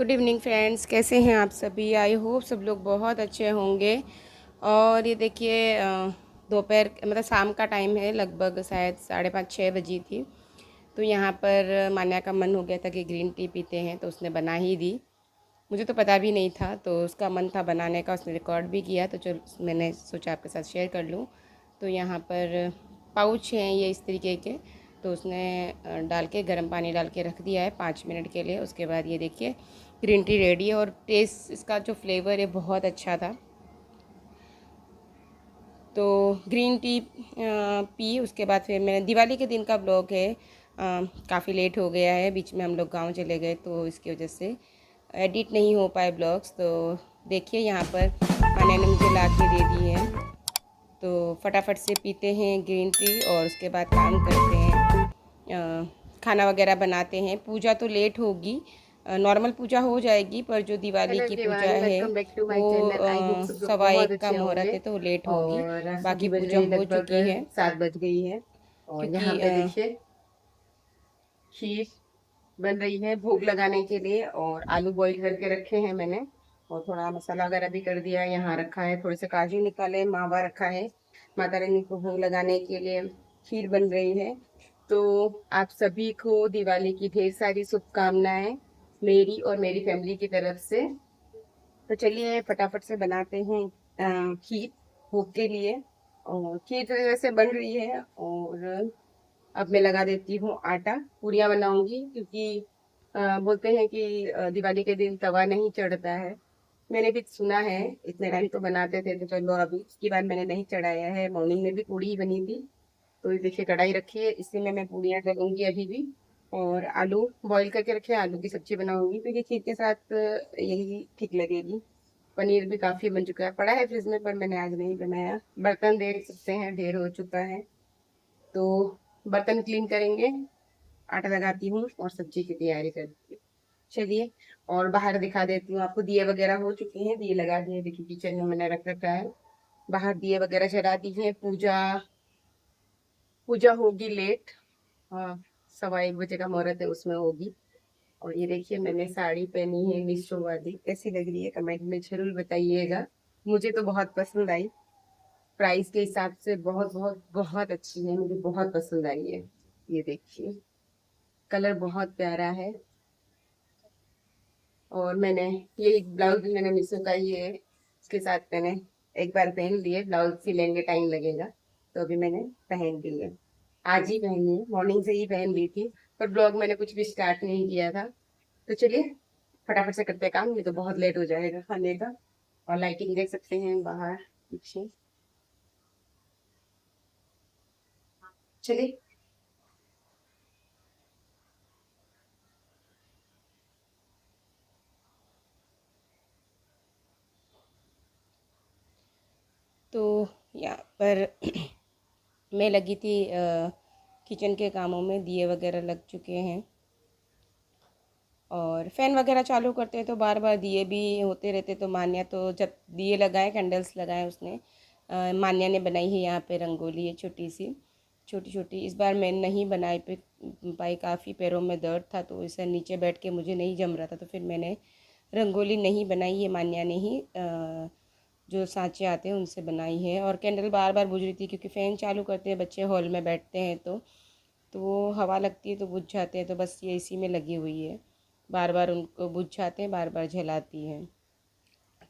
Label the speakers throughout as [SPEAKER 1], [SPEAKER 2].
[SPEAKER 1] Good evening friends, कैसे हैं आप सभी। आई होप सब लोग बहुत अच्छे होंगे। और ये देखिए दोपहर मतलब शाम का टाइम है, लगभग शायद 5:30-6 बजी थी। तो यहाँ पर मान्या का मन हो गया था कि ग्रीन टी पीते हैं, तो उसने बना ही दी। मुझे तो पता भी नहीं था, तो उसका मन था बनाने का, उसने रिकॉर्ड भी किया, तो चलो मैंने सोचा आपके साथ शेयर कर लूँ। तो यहाँ पर पाउच हैं ये इस तरीके के, तो उसने डाल के गर्म पानी डाल के रख दिया है 5 मिनट के लिए। उसके बाद ये देखिए ग्रीन टी रेडी है, और टेस्ट इसका जो फ्लेवर है बहुत अच्छा था। तो ग्रीन टी पी। उसके बाद फिर मैंने दिवाली के दिन का ब्लॉग है, काफ़ी लेट हो गया है, बीच में हम लोग गांव चले गए तो इसकी वजह से एडिट नहीं हो पाए ब्लॉग्स। तो देखिए यहाँ पर मैंने मुझे ला के दे दी है, तो फटाफट से पीते हैं ग्रीन टी और उसके बाद काम करते हैं, खाना वगैरह बनाते हैं। पूजा तो लेट होगी, नॉर्मल पूजा हो जाएगी, पर जो दिवाली
[SPEAKER 2] हेलो
[SPEAKER 1] की पूजा
[SPEAKER 2] एवरीवन,
[SPEAKER 1] है
[SPEAKER 2] वेलकम बैक टू माय
[SPEAKER 1] वो
[SPEAKER 2] चैनल। आई होप सब लोग
[SPEAKER 1] सवा
[SPEAKER 2] बहुत
[SPEAKER 1] एक का
[SPEAKER 2] अच्छे
[SPEAKER 1] मुहूर्त
[SPEAKER 2] होंगे।
[SPEAKER 1] है, तो लेट होगी।
[SPEAKER 2] और
[SPEAKER 1] बाकी
[SPEAKER 2] अभी बज
[SPEAKER 1] पूजा
[SPEAKER 2] रही
[SPEAKER 1] हो
[SPEAKER 2] लगभग
[SPEAKER 1] चुकी है
[SPEAKER 2] 7 बज गई है। और यहाँ
[SPEAKER 1] क्योंकि
[SPEAKER 2] पे देखिए खीर बन रही है भोग लगाने के लिए, और आलू बॉईल करके रखे हैं मैंने, और थोड़ा मसाला वगैरह भी कर दिया है। यहाँ रखा है थोड़े से काजू निकाले, मावा रखा है माता रानी को भोग लगाने के लिए। खीर बन रही है। तो आप सभी को दिवाली की ढेर सारी शुभकामनाएं मेरी और मेरी फैमिली की तरफ से। तो चलिए फटाफट से बनाते हैं खीर भोग के लिए। और खीर तो वैसे बन रही है, और अब मैं लगा देती हूँ आटा। पूरियां बनाऊंगी क्योंकि बोलते हैं कि दिवाली के दिन तवा नहीं चढ़ता है। मैंने भी सुना है, इतने टाइम तो बनाते थे, तो चलो अभी इसकी बार मैंने नहीं चढ़ाया है। मॉर्निंग में भी पूड़ी ही बनी थी। तो ये देखिए कढ़ाई रखी है, इसी में मैं पूड़ियाँ करूंगी अभी भी। और आलू बॉईल करके रखे हैं, आलू की सब्जी बनाऊंगी क्योंकि खीर के साथ यही ठीक लगेगी। पनीर भी काफी बन चुका है, पड़ा है फ्रिज में, पर मैंने आज नहीं बनाया। बर्तन देख सकते हैं ढेर हो चुका है, तो बर्तन क्लीन करेंगे। आटा लगाती हूँ और सब्जी की तैयारी करती हूँ। चलिए, और बाहर दिखा देती हूँ आपको। दिए वगैरह हो चुके हैं, दिए लगा दिए, देखिए किचन में मैंने रख रखा है। बाहर दिए वगैरह जला दी है। पूजा पूजा होगी लेट, हाँ, 1:15 का मुहूर्त है, उसमें होगी। और ये देखिए मैंने साड़ी पहनी है मीशो वाली, कैसी लग रही है कमेंट में जरूर बताइएगा। मुझे तो बहुत पसंद आई, प्राइस के हिसाब से बहुत बहुत बहुत अच्छी है, मुझे बहुत पसंद आई है। ये देखिए कलर बहुत प्यारा है। और मैंने ये ब्लाउज भी मैंने मीशो का ही है, इसके साथ मैंने एक बार पहन लिए। ब्लाउज सिलेंगे टाइम लगेगा, तो अभी मैंने पहन ली है। आज ही पहनी है, मॉर्निंग से ही पहन ली थी, पर ब्लॉग मैंने कुछ भी स्टार्ट नहीं किया था। तो चलिए फटाफट से करते हैं काम, नहीं तो बहुत लेट हो जाएगा खाने का। और लाइटिंग देख सकते हैं बाहर पीछे। चलिए।
[SPEAKER 1] तो यहाँ पर मैं लगी थी किचन के कामों में, दिए वगैरह लग चुके हैं। और फ़ैन वगैरह चालू करते हैं तो बार बार दिए भी होते रहते। तो मान्या तो जब दिए लगाए, कैंडल्स लगाए उसने, मान्या ने बनाई है यहाँ पे रंगोली है छोटी सी, छोटी छोटी। इस बार मैं नहीं बनाई पाई, काफ़ी पैरों में दर्द था, तो इसे नीचे बैठ के मुझे नहीं जम रहा था, तो फिर मैंने रंगोली नहीं बनाई है। मान्या ने ही जो सांचे आते हैं उनसे बनाई है। और कैंडल बार बार बुझ रही थी क्योंकि फ़ैन चालू करते हैं बच्चे, हॉल में बैठते हैं तो वो हवा लगती है तो बुझ जाते हैं। तो बस ये इसी में लगी हुई है, बार बार उनको बुझ जाते हैं, बार बार जलाती हैं।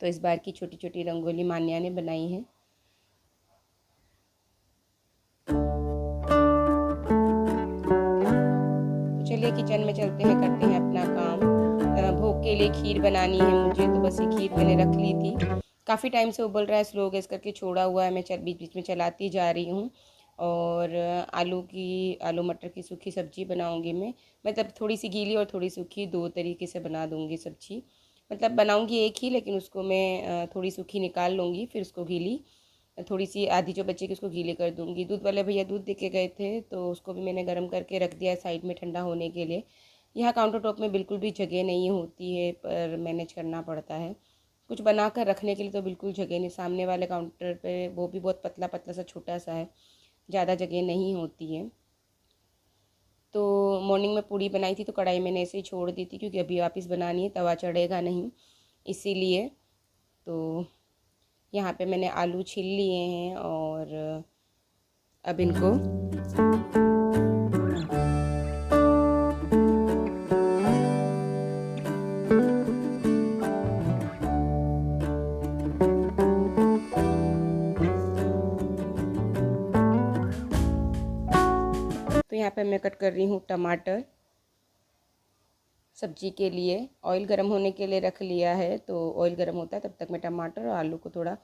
[SPEAKER 1] तो इस बार की छोटी छोटी रंगोली मान्या ने बनाई है। तो चलिए किचन में चलते हैं, करते हैं अपना काम। भोग के लिए खीर बनानी है मुझे, तो बस ये खीर मैंने रख ली थी। काफ़ी टाइम से उबल रहा है, स्लो गैस करके छोड़ा हुआ है, मैं बीच बीच में चलाती जा रही हूँ। और आलू मटर की सूखी सब्जी बनाऊंगी मैं। मतलब थोड़ी सी गीली और थोड़ी सूखी, दो तरीके से बना दूंगी सब्जी। मतलब बनाऊंगी एक ही, लेकिन उसको मैं थोड़ी सूखी निकाल लूँगी, फिर उसको गीली, थोड़ी सी आधी जो बचेगी उसको गीली कर दूंगी। दूध वाले भैया दूध दे के गए थे, तो उसको भी मैंने गर्म करके रख दिया है साइड में ठंडा होने के लिए। यहाँ काउंटर टॉप में बिल्कुल भी जगह नहीं होती है, पर मैनेज करना पड़ता है। कुछ बना कर रखने के लिए तो बिल्कुल जगह नहीं। सामने वाले काउंटर पे वो भी बहुत पतला पतला सा छोटा सा है, ज़्यादा जगह नहीं होती है। तो मॉर्निंग में पूड़ी बनाई थी तो कढ़ाई मैंने ऐसे ही छोड़ दी थी, क्योंकि अभी वापस बनानी है, तवा चढ़ेगा नहीं, इसीलिए। तो यहाँ पे मैंने आलू छील लिए हैं और अब इनको तो यहाँ पे मैं कट कर रही हूँ टमाटर सब्जी के लिए। ऑयल गर्म होने के लिए रख लिया है, तो ऑयल गर्म होता है तब तक मैं टमाटर और आलू को थोड़ा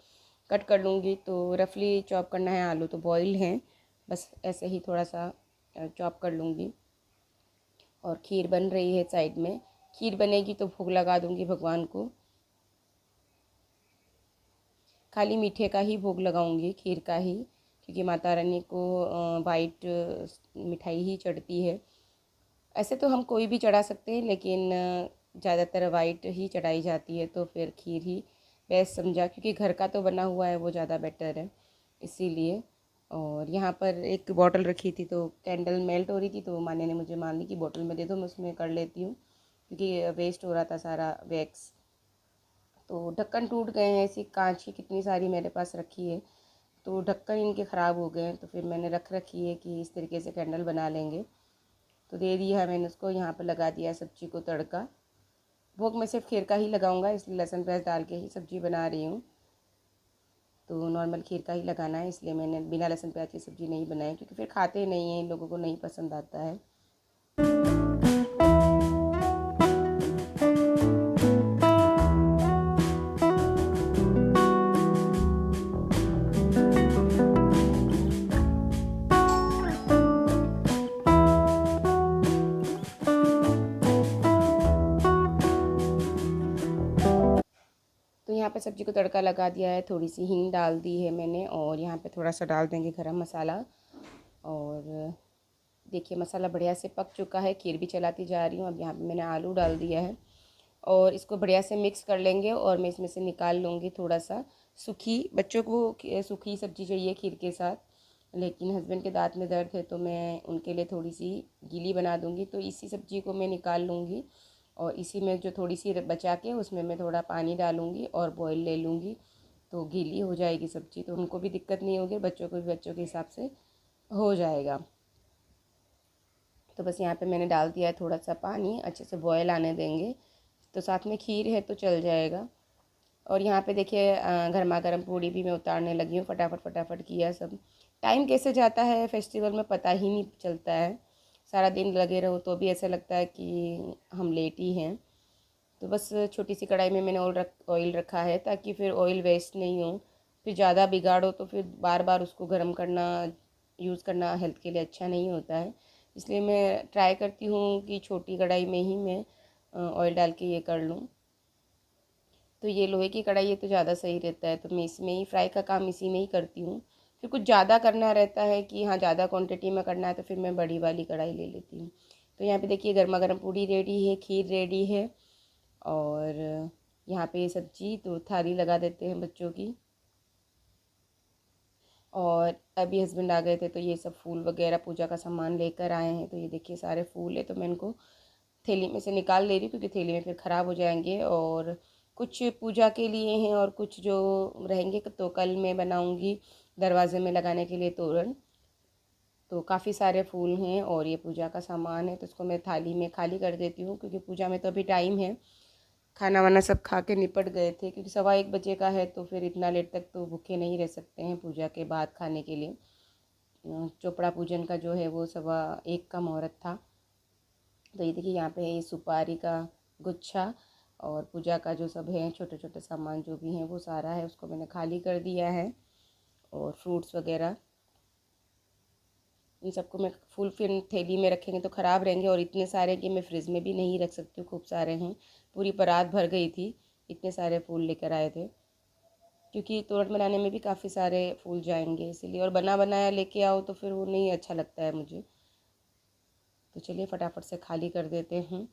[SPEAKER 1] कट कर लूँगी। तो रफली चॉप करना है, आलू तो बॉईल हैं, बस ऐसे ही थोड़ा सा चॉप कर लूँगी। और खीर बन रही है साइड में, खीर बनेगी तो भोग लगा दूँगी भगवान को। खाली मीठे का ही भोग लगाऊंगी, खीर का ही, क्योंकि माता रानी को वाइट मिठाई ही चढ़ती है। ऐसे तो हम कोई भी चढ़ा सकते हैं, लेकिन ज़्यादातर वाइट ही चढ़ाई जाती है, तो फिर खीर ही बेस्ट समझा, क्योंकि घर का तो बना हुआ है वो ज़्यादा बेटर है, इसीलिए। और यहाँ पर एक बॉटल रखी थी तो कैंडल मेल्ट हो रही थी, तो माने ने मुझे मान ली कि बॉटल में दे दो, मैं उसमें कर लेती हूँ, क्योंकि वेस्ट हो रहा था सारा वैक्स। तो ढक्कन टूट गए हैं, ऐसी कांच की कितनी सारी मेरे पास रखी है, तो ढक्कन इनके ख़राब हो गए हैं, तो फिर मैंने रख रखी है कि इस तरीके से कैंडल बना लेंगे। तो दे दिया है मैंने उसको, यहाँ पर लगा दिया है सब्जी को तड़का। भोग में सिर्फ खीर का ही लगाऊंगा, इसलिए लहसुन प्याज डाल के ही सब्जी बना रही हूँ। तो नॉर्मल खीर का ही लगाना है, इसलिए मैंने बिना लहसुन प्याज की सब्ज़ी नहीं बनाई, क्योंकि फिर खाते नहीं हैं, इन लोगों को नहीं पसंद आता है। तो यहाँ पे सब्ज़ी को तड़का लगा दिया है, थोड़ी सी हींग डाल दी है मैंने, और यहाँ पे थोड़ा सा डाल देंगे गरम मसाला। और देखिए मसाला बढ़िया से पक चुका है, खीर भी चलाती जा रही हूँ। अब यहाँ पे मैंने आलू डाल दिया है और इसको बढ़िया से मिक्स कर लेंगे, और मैं इसमें से निकाल लूँगी थोड़ा सा सूखी। बच्चों को सूखी सब्ज़ी चाहिए खीर के साथ, लेकिन हस्बैंड के दांत में दर्द है, तो मैं उनके लिए थोड़ी सी गीली बना दूँगी। तो इसी सब्ज़ी को मैं निकाल लूँगी, और इसी में जो थोड़ी सी बचा के उसमें मैं थोड़ा पानी डालूँगी और बॉईल ले लूँगी, तो गीली हो जाएगी सब्ज़ी, तो उनको भी दिक्कत नहीं होगी, बच्चों को भी बच्चों के हिसाब से हो जाएगा। तो बस यहाँ पे मैंने डाल दिया है थोड़ा सा पानी, अच्छे से बॉयल आने देंगे, तो साथ में खीर है तो चल जाएगा। और यहाँ पे देखिए गर्मा गर्म पूड़ी भी मैं उतारने लगी हूँ, फटाफट फटाफट किया सब। टाइम कैसे जाता है फेस्टिवल में पता ही नहीं चलता है, सारा दिन लगे रहो तो भी ऐसा लगता है कि हम लेट ही हैं। तो बस छोटी सी कढ़ाई में मैंने ऑयल रखा है, ताकि फिर ऑयल वेस्ट नहीं हो, फिर ज़्यादा बिगाड़ो तो फिर बार बार उसको गर्म करना, यूज़ करना हेल्थ के लिए अच्छा नहीं होता है। इसलिए मैं ट्राई करती हूँ कि छोटी कढ़ाई में ही मैं ऑयल डाल के ये कर लूँ। तो ये लोहे की कढ़ाई है तो ज़्यादा सही रहता है, तो मैं इसमें ही फ्राई का काम इसी में ही करती हूँ। फिर कुछ ज़्यादा करना रहता है कि हाँ ज़्यादा क्वांटिटी में करना है, तो फिर मैं बड़ी वाली कढ़ाई ले लेती हूँ। तो यहाँ पे देखिए गर्मा गर्म पूड़ी रेडी है, खीर रेडी है, और यहाँ पे सब्जी तो थाली लगा देते हैं बच्चों की। और अभी हस्बैंड आ गए थे, तो ये सब फूल वगैरह पूजा का सामान लेकर आए हैं, तो ये देखिए सारे फूल है, तो मैं इनको थैली में से निकाल ले रही हूँ, क्योंकि थैली में फिर ख़राब हो जाएंगे। और कुछ पूजा के लिए हैं और कुछ जो रहेंगे तो कल मैं बनाऊँगी दरवाजे में लगाने के लिए तोरण। तो काफ़ी सारे फूल हैं और ये पूजा का सामान है, तो इसको मैं थाली में खाली कर देती हूँ, क्योंकि पूजा में तो अभी टाइम है। खाना वाना सब खा के निपट गए थे, क्योंकि 1:15 का है, तो फिर इतना लेट तक तो भूखे नहीं रह सकते हैं पूजा के बाद खाने के लिए। चोपड़ा पूजन का जो है वो 1:15 का मुहूर्त था। तो ये देखिए यहाँ पे ये सुपारी का गुच्छा और पूजा का जो सब है छोटे छोटे सामान जो भी हैं वो सारा है, उसको मैंने खाली कर दिया है। और फ्रूट्स वगैरह इन सबको मैं फुल फिर थैली में रखेंगे तो ख़राब रहेंगे, और इतने सारे कि मैं फ्रिज में भी नहीं रख सकती हूँ, खूब सारे हैं, पूरी परात भर गई थी, इतने सारे फूल लेकर आए थे। क्योंकि तोरण बनाने में भी काफ़ी सारे फूल जाएंगे, इसीलिए। और बना बनाया लेके आओ तो फिर वो नहीं अच्छा लगता है मुझे। तो चलिए फटाफट से खाली कर देते हैं।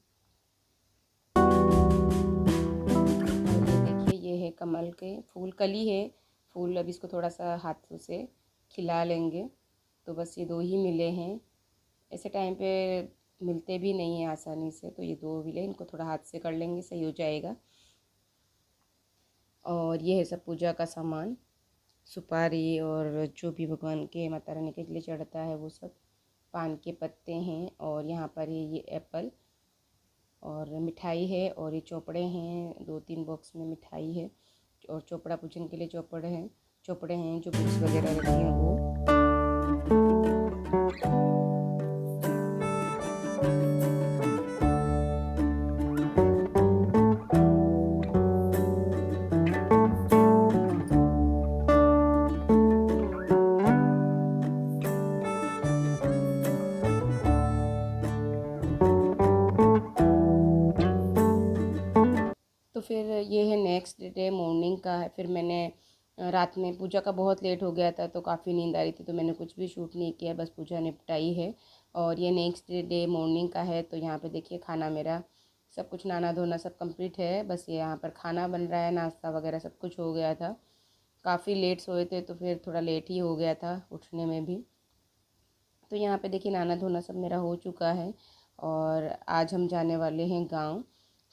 [SPEAKER 1] और ये देखिए ये है कमल के फूल, कली है फूल, अब इसको थोड़ा सा हाथों से खिला लेंगे। तो बस ये दो ही मिले हैं, ऐसे टाइम पे मिलते भी नहीं हैं आसानी से, तो ये 2 व्हील है, इनको थोड़ा हाथ से कर लेंगे सही हो जाएगा। और ये है सब पूजा का सामान, सुपारी और जो भी भगवान के माता रानी के लिए चढ़ता है वो सब, पान के पत्ते हैं, और यहाँ पर है ये एप्पल और मिठाई है, और ये चोपड़े हैं, 2-3 बॉक्स में मिठाई है, और चोपड़ा पूजन के लिए चोपड़े हैं जो बुक्स वगैरह रहती हैं वो। तो फिर ये है नेक्स्ट डे मॉर्निंग का है। फिर मैंने रात में पूजा का बहुत लेट हो गया था तो काफ़ी नींद आ रही थी, तो मैंने कुछ भी शूट नहीं किया, बस पूजा निपटाई है। और ये नेक्स्ट डे मॉर्निंग का है। तो यहाँ पे देखिए खाना मेरा सब कुछ नहाना धोना सब कंप्लीट है, बस ये यहाँ पर खाना बन रहा है, नाश्ता वगैरह सब कुछ हो गया था। काफ़ी लेट सोए थे तो फिर थोड़ा लेट ही हो गया था उठने में भी। तो यहाँ पे देखिए नहाना धोना सब मेरा हो चुका है, और आज हम जाने वाले हैं गांव।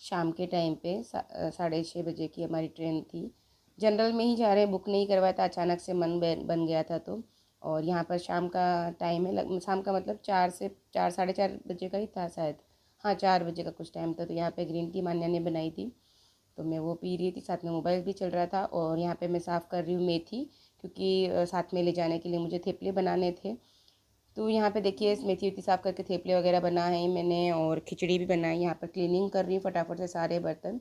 [SPEAKER 1] शाम के टाइम पे 6:30 बजे की हमारी ट्रेन थी। जनरल में ही जा रहे हैं, बुक नहीं करवाया था, अचानक से मन बन गया था तो। और यहाँ पर शाम का टाइम है, शाम का मतलब 4 साढ़े 4 बजे का ही था शायद, हाँ 4 बजे का कुछ टाइम था। तो यहाँ पे ग्रीन टी मान्या ने बनाई थी, तो मैं वो पी रही थी, साथ में मोबाइल भी चल रहा था। और यहाँ पे मैं साफ़ कर रही हूँ मेथी, क्योंकि साथ में ले जाने के लिए मुझे थेपले बनाने थे। तो यहाँ पे देखिए मेथी वेथी साफ़ करके थेपले वगैरह बनाए हैं मैंने, और खिचड़ी भी बनाई। यहाँ पर क्लीनिंग कर रही हूँ फटाफट से सारे बर्तन।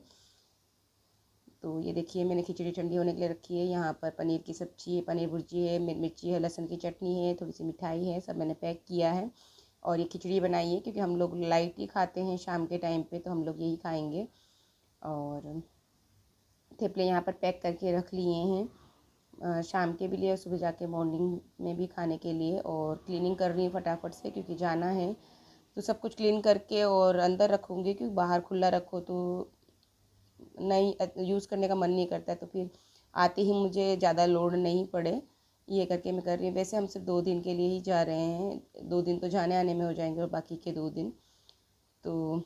[SPEAKER 1] तो ये देखिए मैंने खिचड़ी ठंडी होने के लिए रखी है। यहाँ पर पनीर की सब्ज़ी है, पनीर भुर्जी है, मिर्ची है, लहसुन की चटनी है, थोड़ी सी मिठाई है, सब मैंने पैक किया है। और ये खिचड़ी बनाई है क्योंकि हम लोग लाइट ही खाते हैं शाम के टाइम पे, तो हम लोग यही खाएंगे। और थेपले यहाँ पर पैक करके रख लिए हैं शाम के भी लिए, सुबह जाके मॉर्निंग में भी खाने के लिए। और क्लीनिंग कर रही हूँ फटाफट से क्योंकि जाना है, तो सब कुछ क्लीन करके और अंदर रखूँगी, क्योंकि बाहर खुला रखो तो नहीं यूज़ करने का मन नहीं करता, तो फिर आते ही मुझे ज़्यादा लोड नहीं पड़े, ये करके मैं कर रही हूँ। वैसे हम सिर्फ 2 दिन के लिए ही जा रहे हैं, 2 दिन तो जाने आने में हो जाएंगे और बाकी के 2 दिन, तो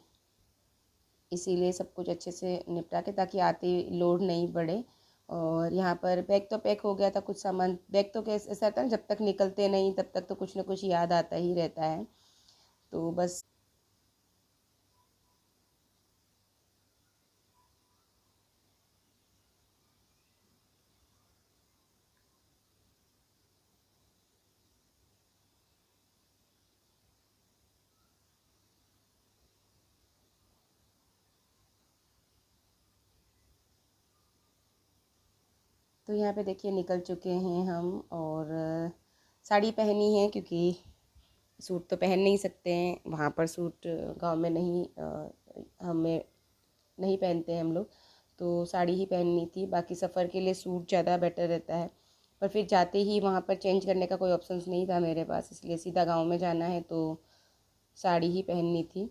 [SPEAKER 1] इसीलिए सब कुछ अच्छे से निपटा के, ताकि आते ही लोड नहीं पड़े। और यहाँ पर बैग तो पैक हो गया था, कुछ सामान बैग तो कैसे ऐसा रहता है जब तक निकलते नहीं तब तक तो कुछ ना कुछ याद आता ही रहता है, तो बस। तो यहाँ पे देखिए निकल चुके हैं हम, और साड़ी पहनी है क्योंकि सूट तो पहन नहीं सकते हैं वहाँ पर, सूट गांव में नहीं हमें नहीं पहनते हैं हम लोग, तो साड़ी ही पहननी थी। बाकी सफ़र के लिए सूट ज़्यादा बेटर रहता है, पर फिर जाते ही वहाँ पर चेंज करने का कोई ऑप्शंस नहीं था मेरे पास, इसलिए सीधा गांव में जाना है तो साड़ी ही पहननी थी।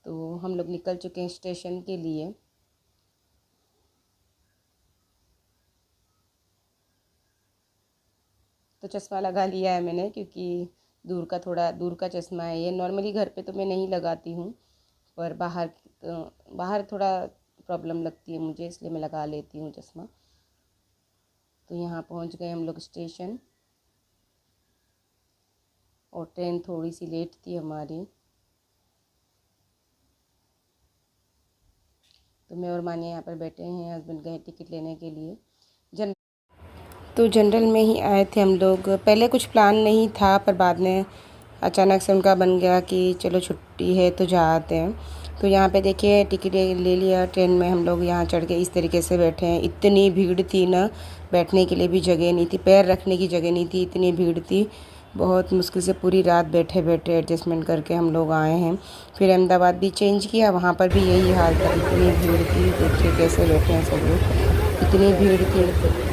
[SPEAKER 1] तो हम लोग निकल चुके हैं स्टेशन के लिए। तो चश्मा लगा लिया है मैंने, क्योंकि थोड़ा दूर का चश्मा है ये, नॉर्मली घर पे तो मैं नहीं लगाती हूँ, पर बाहर थोड़ा प्रॉब्लम लगती है मुझे, इसलिए मैं लगा लेती हूँ चश्मा। तो यहाँ पहुँच गए हम लोग स्टेशन, और ट्रेन थोड़ी सी लेट थी हमारी, तो मैं और मानिया यहाँ पर बैठे हैं, हस्बैंड गए टिकट लेने के लिए। तो जनरल में ही आए थे हम लोग, पहले कुछ प्लान नहीं था, पर बाद में अचानक से उनका बन गया कि चलो छुट्टी है तो जा आते हैं। तो यहाँ पे देखिए टिकट ले लिया ट्रेन में, हम लोग यहाँ चढ़ के इस तरीके से बैठे हैं। इतनी भीड़ थी ना, बैठने के लिए भी जगह नहीं थी, पैर रखने की जगह नहीं थी, इतनी भीड़ थी। बहुत मुश्किल से पूरी रात बैठे बैठे एडजस्टमेंट करके हम लोग आए हैं। फिर अहमदाबाद भी चेंज किया, वहाँ पर भी यही हाल था, इतनी भीड़ थी। देखिए कैसे बैठे हैं सब लोग, इतनी भीड़ थी।